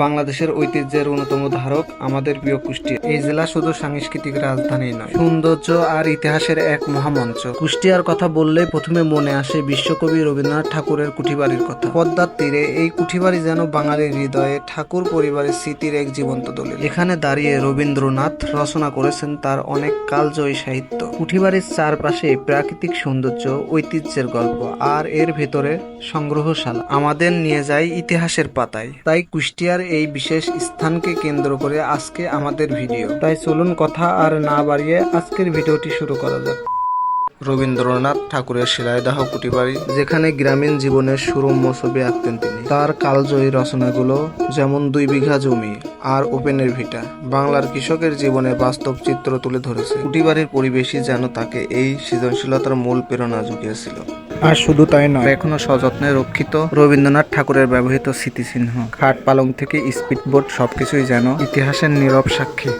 বাংলাদেশের ঐতিহ্যের অন্যতম ধারক আমাদের প্রিয় কুষ্টিয়া। এই জেলা শুধু সাংস্কৃতিক রাজধানী নয়, সৌন্দর্য আর ইতিহাসের এক মহামঞ্চ। কুষ্টিয়ার কথা বললে প্রথমে মনে আসে বিশ্বকবি রবীন্দ্রনাথ ঠাকুরের কুঠিবাড়ির কথা। পদ্মার তীরে এই কুঠিবাড়ি যেন বাঙালির হৃদয়ে ঠাকুর পরিবারের স্মৃতির এক জীবন্ত দলিল। এখানে দাঁড়িয়ে রবীন্দ্রনাথ রচনা করেছেন তার অনেক কালজয়ী সাহিত্য। কুঠিবাড়ির চারপাশে প্রাকৃতিক সৌন্দর্য, ঐতিহ্যের গল্প আর এর ভেতরে সংগ্রহশালা আমাদের নিয়ে যায় ইতিহাসের পাতায়। তাই কুষ্টিয়ার এই বিশেষ স্থানকে কেন্দ্র করে আজকে আমাদের ভিডিও। তাই চলুন কথা আর না বাড়িয়ে আজকের ভিডিওটি শুরু করা যাক। রবীন্দ্রনাথ ঠাকুরের শিলাইদহ কুঠিবাড়ি, যেখানে গ্রামীণ জীবনের সুরম্য ছবি আঁকতেন তিনি। তার কালজয়ী রচনাগুলো যেমন 2 বিঘা জমি আর ওপেনের ভিটা বাংলার কৃষকের জীবনে বাস্তব চিত্র তুলে ধরেছে। কুঠিবাড়ির পরিবেশই যেন তাকে এই সৃজনশীলতার মূল প্রেরণা জুগিয়েছিল। আর শুধু তাই নয়, এখনো সযত্নে রক্ষিত রবীন্দ্রনাথ ঠাকুরের ব্যবহৃত স্মৃতিচিহ্ন, খাট পালং থেকে স্পিডবোট সবকিছুই যেন ইতিহাসের নীরব সাক্ষী।